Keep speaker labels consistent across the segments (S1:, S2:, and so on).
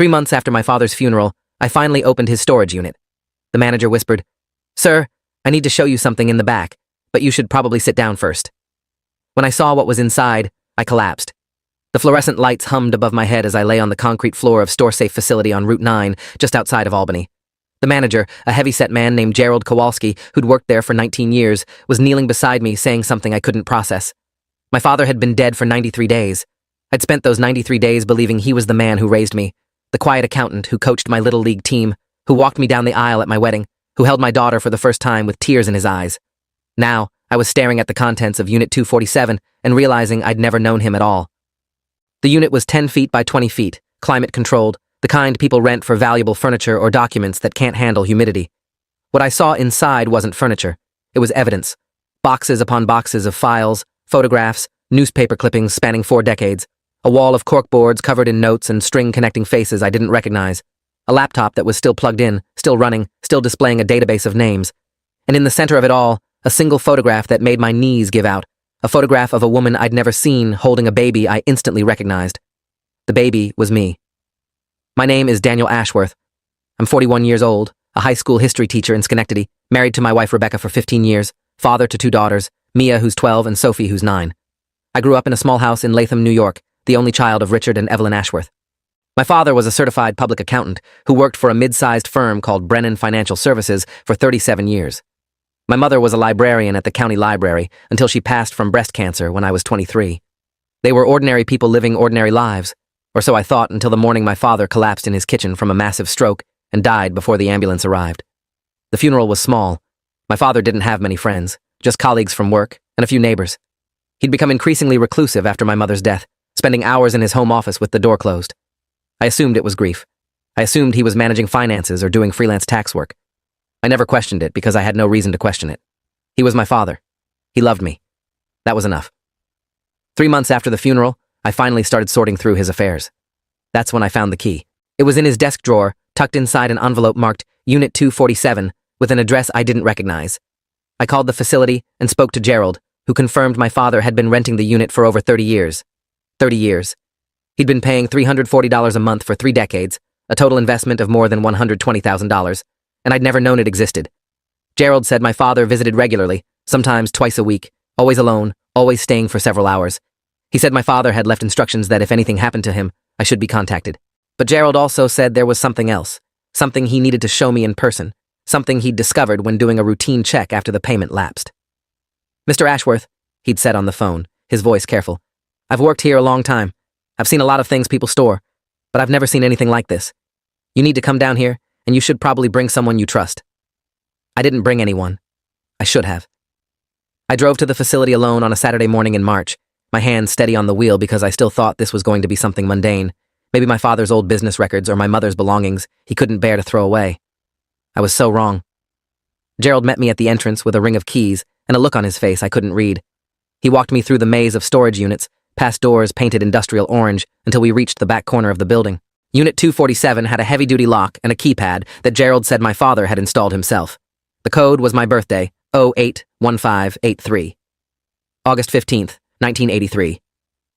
S1: 3 months after my father's funeral, I finally opened his storage unit. The manager whispered, "Sir, I need to show you something in the back, but you should probably sit down first." When I saw what was inside, I collapsed. The fluorescent lights hummed above my head as I lay on the concrete floor of StoreSafe facility on Route 9, just outside of Albany. The manager, a heavy-set man named Gerald Kowalski, who'd worked there for 19 years, was kneeling beside me saying something I couldn't process. My father had been dead for 93 days. I'd spent those 93 days believing he was the man who raised me, the quiet accountant who coached my little league team, who walked me down the aisle at my wedding, who held my daughter for the first time with tears in his eyes. Now, I was staring at the contents of Unit 247 and realizing I'd never known him at all. The unit was 10 feet by 20 feet, climate-controlled, the kind people rent for valuable furniture or documents that can't handle humidity. What I saw inside wasn't furniture. It was evidence. Boxes upon boxes of files, photographs, newspaper clippings spanning 4 decades, a wall of corkboards covered in notes and string-connecting faces I didn't recognize, a laptop that was still plugged in, still running, still displaying a database of names. And in the center of it all, a single photograph that made my knees give out, a photograph of a woman I'd never seen holding a baby I instantly recognized. The baby was me. My name is Daniel Ashworth. I'm 41 years old, a high school history teacher in Schenectady, married to my wife Rebecca for 15 years, father to 2 daughters, Mia who's 12 and Sophie who's 9. I grew up in a small house in Latham, New York, the only child of Richard and Evelyn Ashworth. My father was a certified public accountant who worked for a mid-sized firm called Brennan Financial Services for 37 years. My mother was a librarian at the county library until she passed from breast cancer when I was 23. They were ordinary people living ordinary lives, or so I thought until the morning my father collapsed in his kitchen from a massive stroke and died before the ambulance arrived. The funeral was small. My father didn't have many friends, just colleagues from work and a few neighbors. He'd become increasingly reclusive after my mother's death, spending hours in his home office with the door closed. I assumed it was grief. I assumed he was managing finances or doing freelance tax work. I never questioned it because I had no reason to question it. He was my father. He loved me. That was enough. 3 months after the funeral, I finally started sorting through his affairs. That's when I found the key. It was in his desk drawer, tucked inside an envelope marked Unit 247, with an address I didn't recognize. I called the facility and spoke to Gerald, who confirmed my father had been renting the unit for over 30 years. 30 years. He'd been paying $340 a month for 3 decades, a total investment of more than $120,000, and I'd never known it existed. Gerald said my father visited regularly, sometimes twice a week, always alone, always staying for several hours. He said my father had left instructions that if anything happened to him, I should be contacted. But Gerald also said there was something else, something he needed to show me in person, something he'd discovered when doing a routine check after the payment lapsed. "Mr. Ashworth," he'd said on the phone, his voice careful, "I've worked here a long time. I've seen a lot of things people store, but I've never seen anything like this. You need to come down here, and you should probably bring someone you trust." I didn't bring anyone. I should have. I drove to the facility alone on a Saturday morning in March, my hands steady on the wheel because I still thought this was going to be something mundane, maybe my father's old business records or my mother's belongings he couldn't bear to throw away. I was so wrong. Gerald met me at the entrance with a ring of keys and a look on his face I couldn't read. He walked me through the maze of storage units, past doors painted industrial orange, until we reached the back corner of the building. Unit 247 had a heavy-duty lock and a keypad that Gerald said my father had installed himself. The code was my birthday, 081583. August 15th, 1983.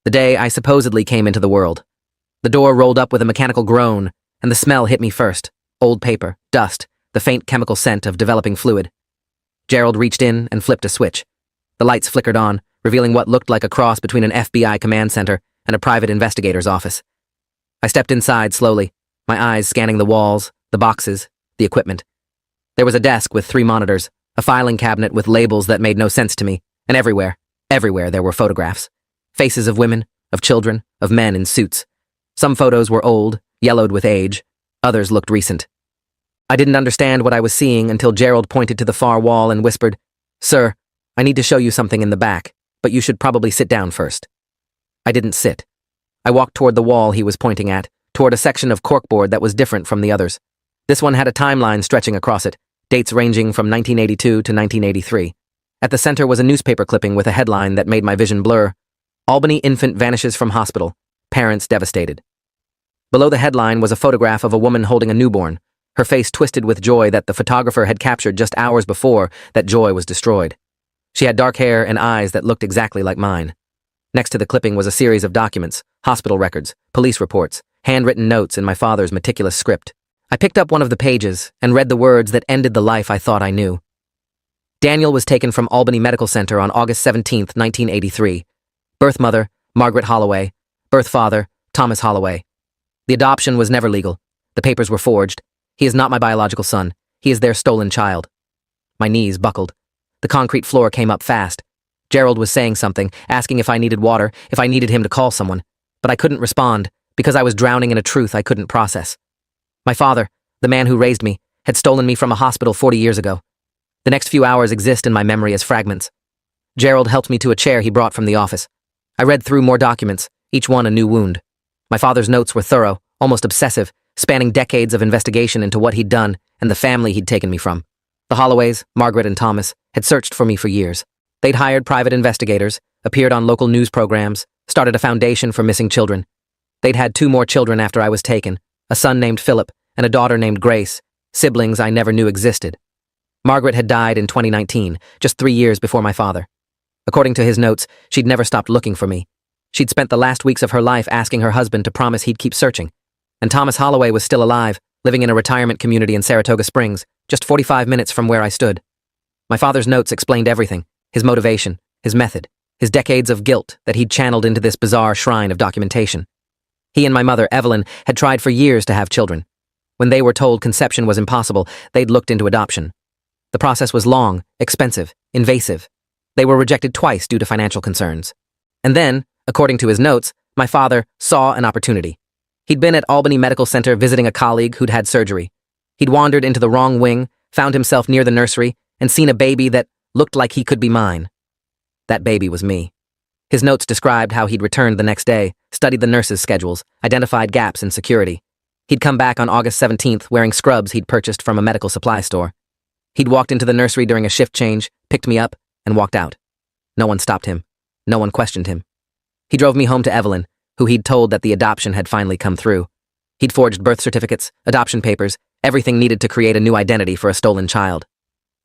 S1: The day I supposedly came into the world. The door rolled up with a mechanical groan, and the smell hit me first. Old paper, dust, the faint chemical scent of developing fluid. Gerald reached in and flipped a switch. The lights flickered on, revealing what looked like a cross between an FBI command center and a private investigator's office. I stepped inside slowly, my eyes scanning the walls, the boxes, the equipment. There was a desk with 3 monitors, a filing cabinet with labels that made no sense to me, and everywhere there were photographs. Faces of women, of children, of men in suits. Some photos were old, yellowed with age. Others looked recent. I didn't understand what I was seeing until Gerald pointed to the far wall and whispered, "Sir, I need to show you something in the back, but you should probably sit down first." I didn't sit. I walked toward the wall he was pointing at, toward a section of corkboard that was different from the others. This one had a timeline stretching across it, dates ranging from 1982 to 1983. At the center was a newspaper clipping with a headline that made my vision blur. "Albany infant vanishes from hospital. Parents devastated." Below the headline was a photograph of a woman holding a newborn, her face twisted with joy that the photographer had captured just hours before that joy was destroyed. She had dark hair and eyes that looked exactly like mine. Next to the clipping was a series of documents, hospital records, police reports, handwritten notes in my father's meticulous script. I picked up one of the pages and read the words that ended the life I thought I knew. Daniel was taken from Albany Medical Center on August 17, 1983. Birth mother, Margaret Holloway. Birth father, Thomas Holloway. The adoption was never legal. The papers were forged. He is not my biological son. He is their stolen child. My knees buckled. The concrete floor came up fast. Gerald was saying something, asking if I needed water, if I needed him to call someone. But I couldn't respond, because I was drowning in a truth I couldn't process. My father, the man who raised me, had stolen me from a hospital 40 years ago. The next few hours exist in my memory as fragments. Gerald helped me to a chair he brought from the office. I read through more documents, each one a new wound. My father's notes were thorough, almost obsessive, spanning decades of investigation into what he'd done and the family he'd taken me from. The Holloways, Margaret and Thomas, had searched for me for years. They'd hired private investigators, appeared on local news programs, started a foundation for missing children. They'd had 2 more children after I was taken, a son named Philip and a daughter named Grace, siblings I never knew existed. Margaret had died in 2019, just 3 years before my father. According to his notes, she'd never stopped looking for me. She'd spent the last weeks of her life asking her husband to promise he'd keep searching. And Thomas Holloway was still alive, living in a retirement community in Saratoga Springs, just 45 minutes from where I stood. My father's notes explained everything, his motivation, his method, his decades of guilt that he'd channeled into this bizarre shrine of documentation. He and my mother, Evelyn, had tried for years to have children. When they were told conception was impossible, they'd looked into adoption. The process was long, expensive, invasive. They were rejected twice due to financial concerns. And then, according to his notes, my father saw an opportunity. He'd been at Albany Medical Center visiting a colleague who'd had surgery. He'd wandered into the wrong wing, found himself near the nursery, and seen a baby that looked like he could be mine. That baby was me. His notes described how he'd returned the next day, studied the nurses' schedules, identified gaps in security. He'd come back on August 17th wearing scrubs he'd purchased from a medical supply store. He'd walked into the nursery during a shift change, picked me up, and walked out. No one stopped him. No one questioned him. He drove me home to Evelyn, who he'd told that the adoption had finally come through. He'd forged birth certificates, adoption papers, everything needed to create a new identity for a stolen child.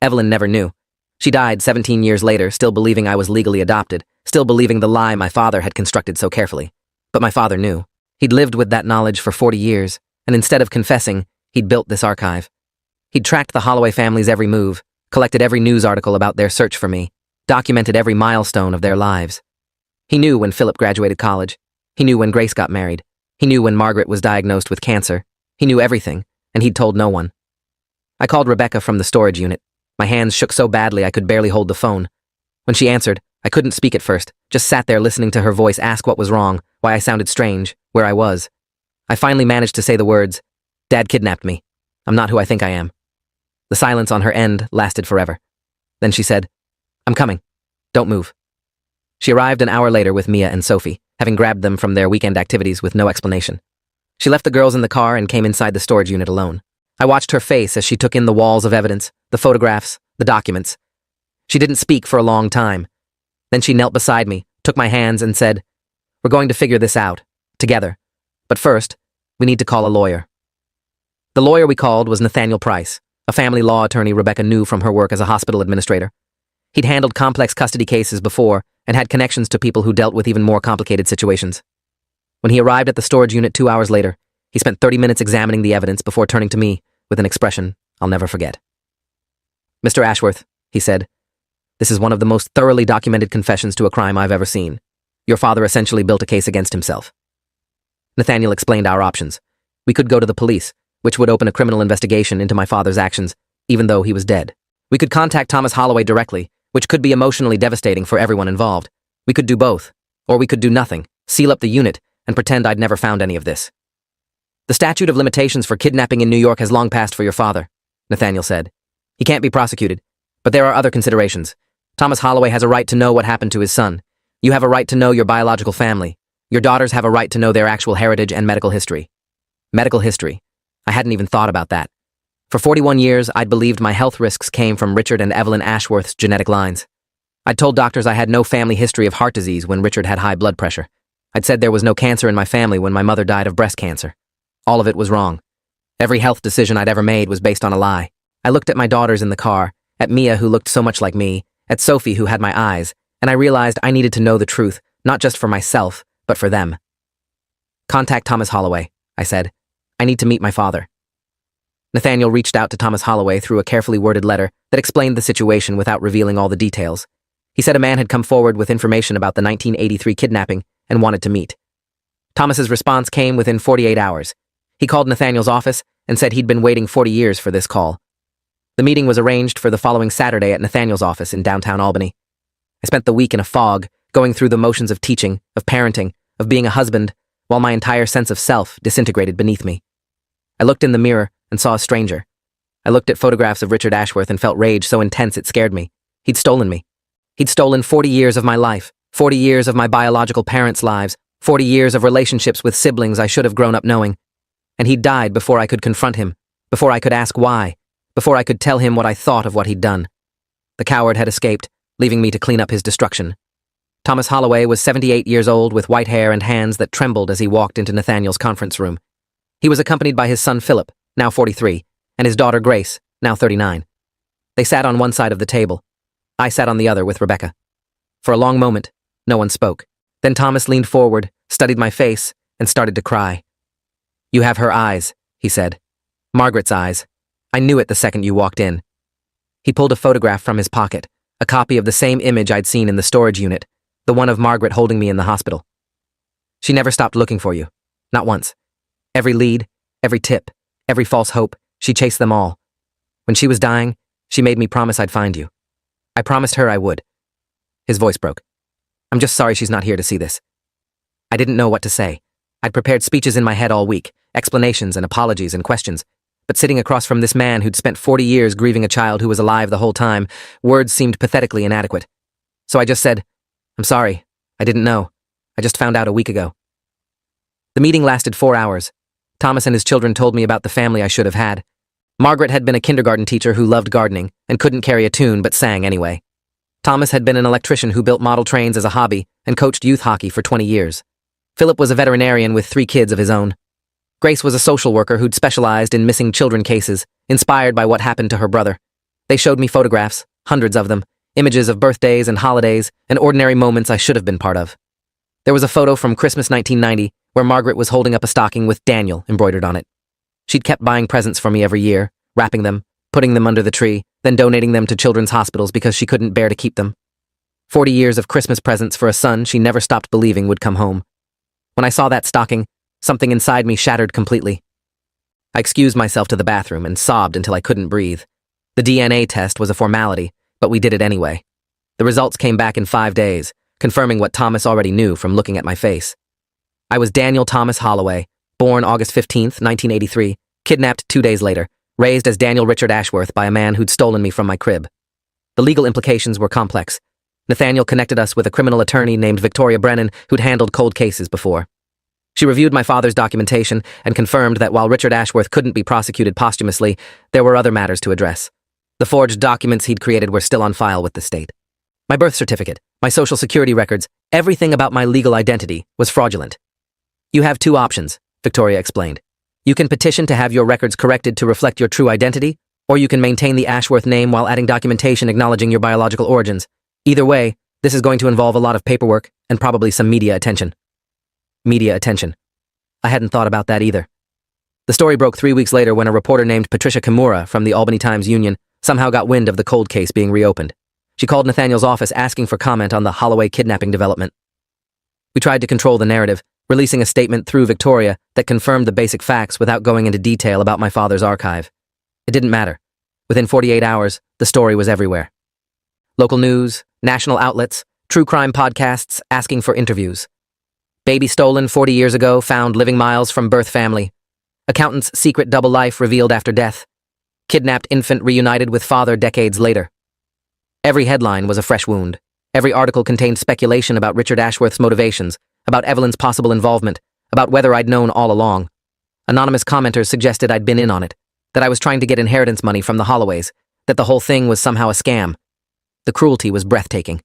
S1: Evelyn never knew. She died 17 years later, still believing I was legally adopted, still believing the lie my father had constructed so carefully. But my father knew. He'd lived with that knowledge for 40 years, and instead of confessing, he'd built this archive. He'd tracked the Holloway family's every move, collected every news article about their search for me, documented every milestone of their lives. He knew when Philip graduated college. He knew when Grace got married. He knew when Margaret was diagnosed with cancer. He knew everything, and he'd told no one. I called Rebecca from the storage unit. My hands shook so badly I could barely hold the phone. When she answered, I couldn't speak at first, just sat there listening to her voice ask what was wrong, why I sounded strange, where I was. I finally managed to say the words, "Dad kidnapped me. I'm not who I think I am." The silence on her end lasted forever. Then she said, "I'm coming. Don't move." She arrived an hour later with Mia and Sophie, having grabbed them from their weekend activities with no explanation. She left the girls in the car and came inside the storage unit alone. I watched her face as she took in the walls of evidence, the photographs, the documents. She didn't speak for a long time. Then she knelt beside me, took my hands and said, "We're going to figure this out, together. But first, we need to call a lawyer." The lawyer we called was Nathaniel Price, a family law attorney Rebecca knew from her work as a hospital administrator. He'd handled complex custody cases before and had connections to people who dealt with even more complicated situations. When he arrived at the storage unit 2 hours later, he spent 30 minutes examining the evidence before turning to me with an expression I'll never forget. "Mr. Ashworth," he said, "this is one of the most thoroughly documented confessions to a crime I've ever seen. Your father essentially built a case against himself." Nathaniel explained our options. We could go to the police, which would open a criminal investigation into my father's actions, even though he was dead. We could contact Thomas Holloway directly, which could be emotionally devastating for everyone involved. We could do both, or we could do nothing, seal up the unit, and pretend I'd never found any of this. "The statute of limitations for kidnapping in New York has long passed for your father," Nathaniel said. "He can't be prosecuted, but there are other considerations. Thomas Holloway has a right to know what happened to his son. You have a right to know your biological family. Your daughters have a right to know their actual heritage and medical history." Medical history. I hadn't even thought about that. For 41 years, I'd believed my health risks came from Richard and Evelyn Ashworth's genetic lines. I'd told doctors I had no family history of heart disease when Richard had high blood pressure. I'd said there was no cancer in my family when my mother died of breast cancer. All of it was wrong. Every health decision I'd ever made was based on a lie. I looked at my daughters in the car, at Mia who looked so much like me, at Sophie who had my eyes, and I realized I needed to know the truth, not just for myself, but for them. "Contact Thomas Holloway," I said. I need to meet my father. Nathaniel reached out to Thomas Holloway through a carefully worded letter that explained the situation without revealing all the details. He said a man had come forward with information about the 1983 kidnapping and wanted to meet. Thomas's response came within 48 hours. He called Nathaniel's office and said he'd been waiting 40 years for this call. The meeting was arranged for the following Saturday at Nathaniel's office in downtown Albany. I spent the week in a fog, going through the motions of teaching, of parenting, of being a husband, while my entire sense of self disintegrated beneath me. I looked in the mirror and saw a stranger. I looked at photographs of Richard Ashworth and felt rage so intense it scared me. He'd stolen me. He'd stolen 40 years of my life, 40 years of my biological parents' lives, 40 years of relationships with siblings I should have grown up knowing. And he'd died before I could confront him, before I could ask why, before I could tell him what I thought of what he'd done. The coward had escaped, leaving me to clean up his destruction. Thomas Holloway was 78 years old with white hair and hands that trembled as he walked into Nathaniel's conference room. He was accompanied by his son Philip, now 43, and his daughter Grace, now 39. They sat on one side of the table. I sat on the other with Rebecca. For a long moment, no one spoke. Then Thomas leaned forward, studied my face, and started to cry. "You have her eyes," he said. "Margaret's eyes. I knew it the second you walked in." He pulled a photograph from his pocket, a copy of the same image I'd seen in the storage unit, the one of Margaret holding me in the hospital. "She never stopped looking for you. Not once. Every lead, every tip, every false hope, she chased them all. When she was dying, she made me promise I'd find you. I promised her I would." His voice broke. "I'm just sorry she's not here to see this." I didn't know what to say. I'd prepared speeches in my head all week, explanations and apologies and questions. But sitting across from this man who'd spent 40 years grieving a child who was alive the whole time, words seemed pathetically inadequate. So I just said, "I'm sorry. I didn't know. I just found out a week ago." The meeting lasted 4 hours. Thomas and his children told me about the family I should have had. Margaret had been a kindergarten teacher who loved gardening and couldn't carry a tune but sang anyway. Thomas had been an electrician who built model trains as a hobby and coached youth hockey for 20 years. Philip was a veterinarian with 3 kids of his own. Grace was a social worker who'd specialized in missing children cases, inspired by what happened to her brother. They showed me photographs, hundreds of them, images of birthdays and holidays, and ordinary moments I should have been part of. There was a photo from Christmas 1990 where Margaret was holding up a stocking with Daniel embroidered on it. She'd kept buying presents for me every year, wrapping them, putting them under the tree, then donating them to children's hospitals because she couldn't bear to keep them. 40 years of Christmas presents for a son she never stopped believing would come home. When I saw that stocking, something inside me shattered completely. I excused myself to the bathroom and sobbed until I couldn't breathe. The DNA test was a formality, but we did it anyway. The results came back in 5 days, confirming what Thomas already knew from looking at my face. I was Daniel Thomas Holloway, born August 15th, 1983, kidnapped 2 days later, raised as Daniel Richard Ashworth by a man who'd stolen me from my crib. The legal implications were complex. Nathaniel connected us with a criminal attorney named Victoria Brennan who'd handled cold cases before. She reviewed my father's documentation and confirmed that while Richard Ashworth couldn't be prosecuted posthumously, there were other matters to address. The forged documents he'd created were still on file with the state. My birth certificate, my social security records, everything about my legal identity was fraudulent. "You have 2 options," Victoria explained. "You can petition to have your records corrected to reflect your true identity, or you can maintain the Ashworth name while adding documentation acknowledging your biological origins. Either way, this is going to involve a lot of paperwork and probably some media attention." Media attention. I hadn't thought about that either. The story broke 3 weeks later when a reporter named Patricia Kimura from the Albany Times-Union somehow got wind of the cold case being reopened. She called Nathaniel's office asking for comment on the Holloway kidnapping development. We tried to control the narrative, releasing a statement through Victoria that confirmed the basic facts without going into detail about my father's archive. It didn't matter. Within 48 hours, the story was everywhere. Local news, national outlets, true crime podcasts asking for interviews. Baby stolen 40 years ago, found living miles from birth family. Accountant's secret double life revealed after death. Kidnapped infant reunited with father decades later. Every headline was a fresh wound. Every article contained speculation about Richard Ashworth's motivations, about Evelyn's possible involvement, about whether I'd known all along. Anonymous commenters suggested I'd been in on it, that I was trying to get inheritance money from the Holloways, that the whole thing was somehow a scam. The cruelty was breathtaking.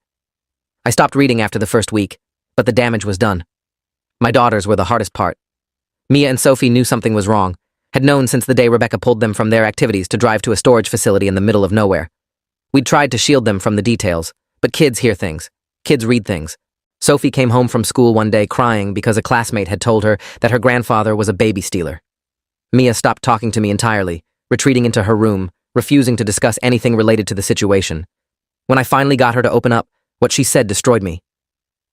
S1: I stopped reading after the first week, but the damage was done. My daughters were the hardest part. Mia and Sophie knew something was wrong, had known since the day Rebecca pulled them from their activities to drive to a storage facility in the middle of nowhere. We'd tried to shield them from the details, but kids hear things. Kids read things. Sophie came home from school one day crying because a classmate had told her that her grandfather was a baby stealer. Mia stopped talking to me entirely, retreating into her room, refusing to discuss anything related to the situation. When I finally got her to open up, what she said destroyed me.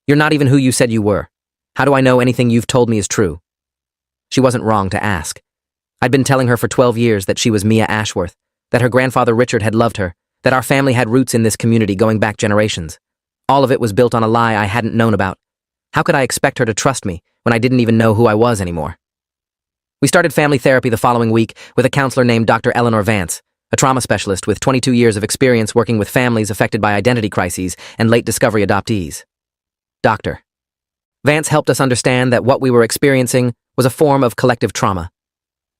S1: "You're not even who you said you were. How do I know anything you've told me is true?" She wasn't wrong to ask. I'd been telling her for 12 years that she was Mia Ashworth, that her grandfather Richard had loved her, that our family had roots in this community going back generations. All of it was built on a lie I hadn't known about. How could I expect her to trust me when I didn't even know who I was anymore? We started family therapy the following week with a counselor named Dr. Eleanor Vance, a trauma specialist with 22 years of experience working with families affected by identity crises and late discovery adoptees. Dr. Vance helped us understand that what we were experiencing was a form of collective trauma.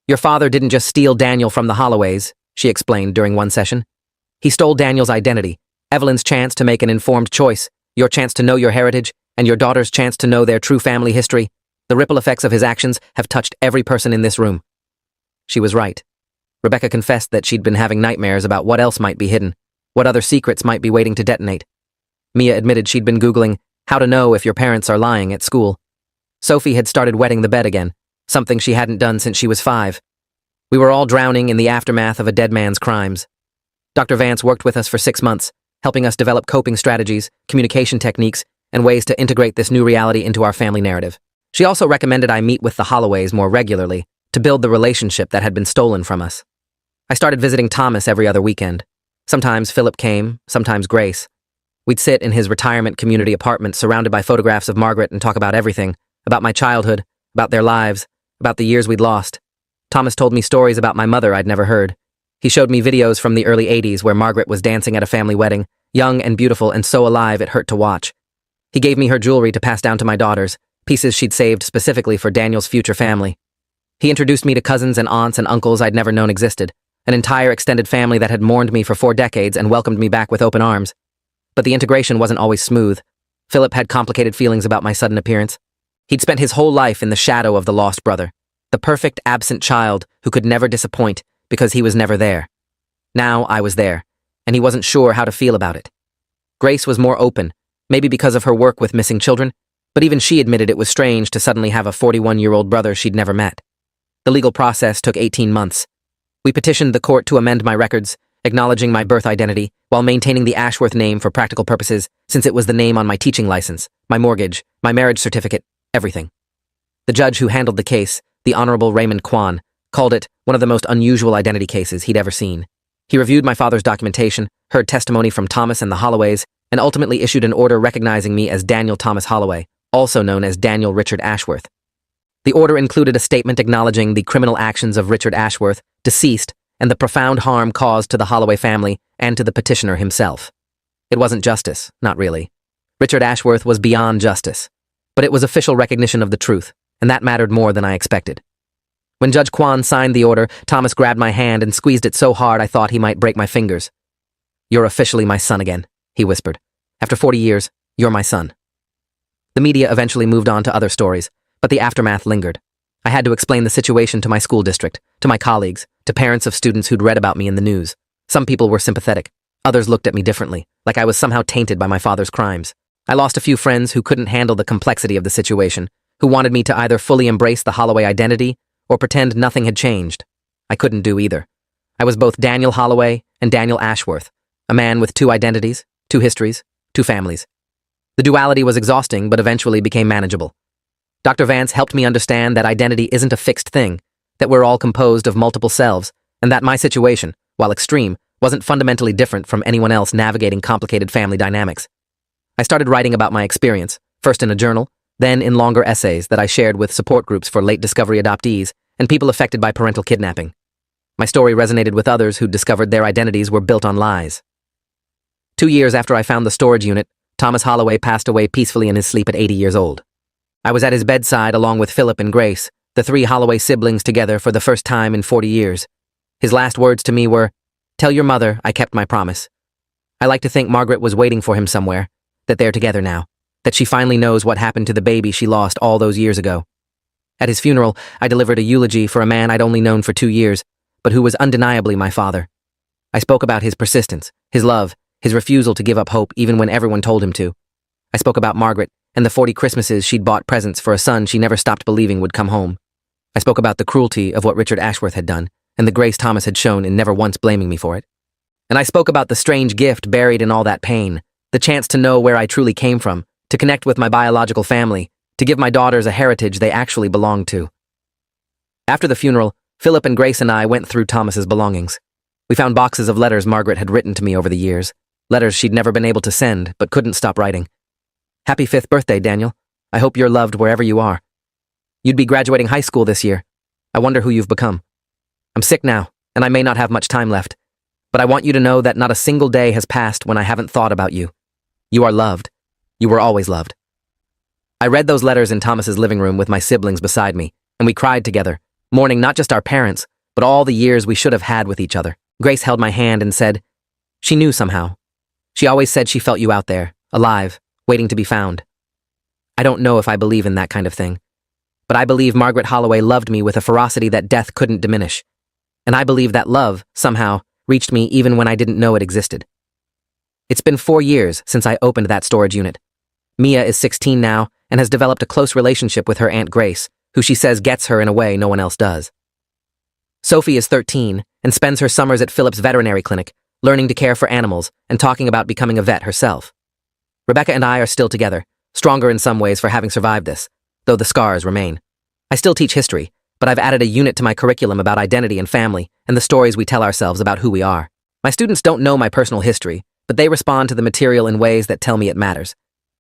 S1: "Your father didn't just steal Daniel from the Holloways," she explained during one session. "He stole Daniel's identity, Evelyn's chance to make an informed choice, your chance to know your heritage, and your daughter's chance to know their true family history. The ripple effects of his actions have touched every person in this room." She was right. Rebecca confessed that she'd been having nightmares about what else might be hidden, what other secrets might be waiting to detonate. Mia admitted she'd been Googling how to know if your parents are lying at school. Sophie had started wetting the bed again, something she hadn't done since she was 5. We were all drowning in the aftermath of a dead man's crimes. Dr. Vance worked with us for 6 months, helping us develop coping strategies, communication techniques, and ways to integrate this new reality into our family narrative. She also recommended I meet with the Holloways more regularly to build the relationship that had been stolen from us. I started visiting Thomas every other weekend. Sometimes Philip came, sometimes Grace. We'd sit in his retirement community apartment surrounded by photographs of Margaret and talk about everything, about my childhood, about their lives, about the years we'd lost. Thomas told me stories about my mother I'd never heard. He showed me videos from the early 80s where Margaret was dancing at a family wedding, young and beautiful and so alive it hurt to watch. He gave me her jewelry to pass down to my daughters, pieces she'd saved specifically for Daniel's future family. He introduced me to cousins and aunts and uncles I'd never known existed, an entire extended family that had mourned me for 4 decades and welcomed me back with open arms. But the integration wasn't always smooth. Philip had complicated feelings about my sudden appearance. He'd spent his whole life in the shadow of the lost brother, the perfect absent child who could never disappoint because he was never there. Now I was there, and he wasn't sure how to feel about it. Grace was more open, maybe because of her work with missing children, but even she admitted it was strange to suddenly have a 41-year-old brother she'd never met. The legal process took 18 months. We petitioned the court to amend my records, acknowledging my birth identity, while maintaining the Ashworth name for practical purposes, since it was the name on my teaching license, my mortgage, my marriage certificate, everything. The judge who handled the case, the Honorable Raymond Kwan, called it one of the most unusual identity cases he'd ever seen. He reviewed my father's documentation, heard testimony from Thomas and the Holloways, and ultimately issued an order recognizing me as Daniel Thomas Holloway, also known as Daniel Richard Ashworth. The order included a statement acknowledging the criminal actions of Richard Ashworth, deceased, and the profound harm caused to the Holloway family and to the petitioner himself. It wasn't justice, not really. Richard Ashworth was beyond justice. But it was official recognition of the truth, and that mattered more than I expected. When Judge Kwan signed the order, Thomas grabbed my hand and squeezed it so hard I thought he might break my fingers. "You're officially my son again," he whispered. "After 40 years, you're my son." The media eventually moved on to other stories, but the aftermath lingered. I had to explain the situation to my school district, to my colleagues, to parents of students who'd read about me in the news. Some people were sympathetic. Others looked at me differently, like I was somehow tainted by my father's crimes. I lost a few friends who couldn't handle the complexity of the situation, who wanted me to either fully embrace the Holloway identity or pretend nothing had changed. I couldn't do either. I was both Daniel Holloway and Daniel Ashworth, a man with 2 identities, 2 histories, 2 families. The duality was exhausting, but eventually became manageable. Dr. Vance helped me understand that identity isn't a fixed thing, that we're all composed of multiple selves, and that my situation, while extreme, wasn't fundamentally different from anyone else navigating complicated family dynamics. I started writing about my experience, first in a journal, then in longer essays that I shared with support groups for late discovery adoptees and people affected by parental kidnapping. My story resonated with others who discovered their identities were built on lies. 2 years after I found the storage unit, Thomas Holloway passed away peacefully in his sleep at 80 years old. I was at his bedside along with Philip and Grace, the 3 Holloway siblings together for the first time in 40 years. His last words to me were, "Tell your mother I kept my promise." I like to think Margaret was waiting for him somewhere, that they're together now, that she finally knows what happened to the baby she lost all those years ago. At his funeral, I delivered a eulogy for a man I'd only known for 2 years, but who was undeniably my father. I spoke about his persistence, his love, his refusal to give up hope even when everyone told him to. I spoke about Margaret and the 40 Christmases she'd bought presents for a son she never stopped believing would come home. I spoke about the cruelty of what Richard Ashworth had done, and the grace Thomas had shown in never once blaming me for it. And I spoke about the strange gift buried in all that pain, the chance to know where I truly came from, to connect with my biological family, to give my daughters a heritage they actually belonged to. After the funeral, Philip and Grace and I went through Thomas's belongings. We found boxes of letters Margaret had written to me over the years, letters she'd never been able to send but couldn't stop writing. Happy 5th birthday, Daniel. I hope you're loved wherever you are. You'd be graduating high school this year. I wonder who you've become. I'm sick now, and I may not have much time left, but I want you to know that not a single day has passed when I haven't thought about you. You are loved. You were always loved. I read those letters in Thomas's living room with my siblings beside me, and we cried together, mourning not just our parents, but all the years we should have had with each other. Grace held my hand and said, she knew somehow. She always said she felt you out there, alive, waiting to be found. I don't know if I believe in that kind of thing, but I believe Margaret Holloway loved me with a ferocity that death couldn't diminish. And I believe that love, somehow, reached me even when I didn't know it existed. It's been 4 years since I opened that storage unit. Mia is 16 now and has developed a close relationship with her Aunt Grace, who she says gets her in a way no one else does. Sophie is 13 and spends her summers at Philip's veterinary clinic, learning to care for animals and talking about becoming a vet herself. Rebecca and I are still together, stronger in some ways for having survived this, though the scars remain. I still teach history, but I've added a unit to my curriculum about identity and family and the stories we tell ourselves about who we are. My students don't know my personal history, but they respond to the material in ways that tell me it matters.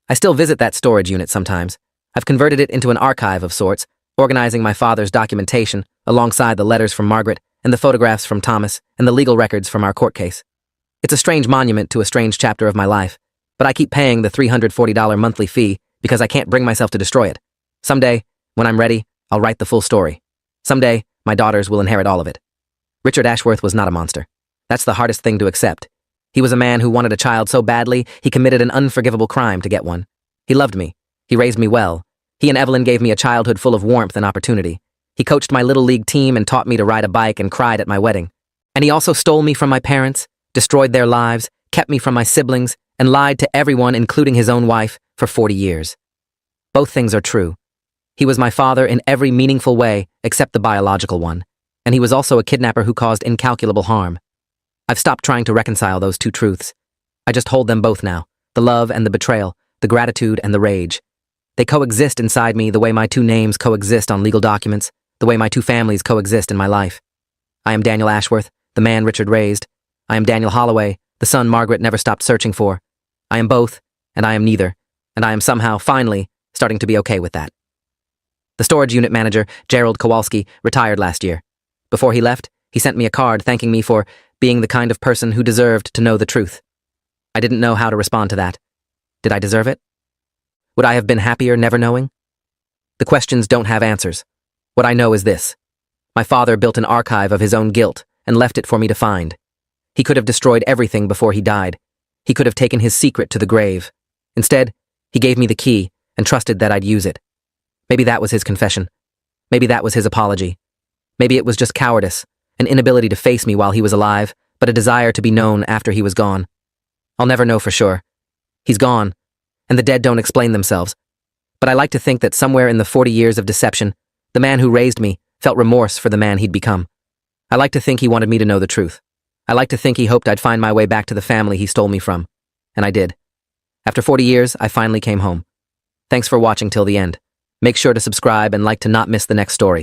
S1: I still visit that storage unit sometimes. I've converted it into an archive of sorts, organizing my father's documentation alongside the letters from Margaret and the photographs from Thomas and the legal records from our court case. It's a strange monument to a strange chapter of my life, but I keep paying the $340 monthly fee because I can't bring myself to destroy it. Someday, when I'm ready, I'll write the full story. Someday, my daughters will inherit all of it. Richard Ashworth was not a monster. That's the hardest thing to accept. He was a man who wanted a child so badly, he committed an unforgivable crime to get one. He loved me. He raised me well. He and Evelyn gave me a childhood full of warmth and opportunity. He coached my little league team and taught me to ride a bike and cried at my wedding. And he also stole me from my parents, destroyed their lives, kept me from my siblings, and lied to everyone, including his own wife, for 40 years. Both things are true. He was my father in every meaningful way except the biological one, and he was also a kidnapper who caused incalculable harm. I've stopped trying to reconcile those two truths. I just hold them both now, the love and the betrayal, the gratitude and the rage. They coexist inside me the way my two names coexist on legal documents, the way my two families coexist in my life. I am Daniel Ashworth, the man Richard raised. I am Daniel Holloway, the son Margaret never stopped searching for. I am both, and I am neither, and I am somehow, finally, starting to be okay with that. The storage unit manager, Gerald Kowalski, retired last year. Before he left, he sent me a card thanking me for being the kind of person who deserved to know the truth. I didn't know how to respond to that. Did I deserve it? Would I have been happier never knowing? The questions don't have answers. What I know is this. My father built an archive of his own guilt and left it for me to find. He could have destroyed everything before he died. He could have taken his secret to the grave. Instead, he gave me the key and trusted that I'd use it. Maybe that was his confession. Maybe that was his apology. Maybe it was just cowardice, an inability to face me while he was alive, but a desire to be known after he was gone. I'll never know for sure. He's gone, and the dead don't explain themselves. But I like to think that somewhere in the 40 years of deception, the man who raised me felt remorse for the man he'd become. I like to think he wanted me to know the truth. I like to think he hoped I'd find my way back to the family he stole me from. And I did. After 40 years, I finally came home. Thanks for watching till the end. Make sure to subscribe and like to not miss the next story.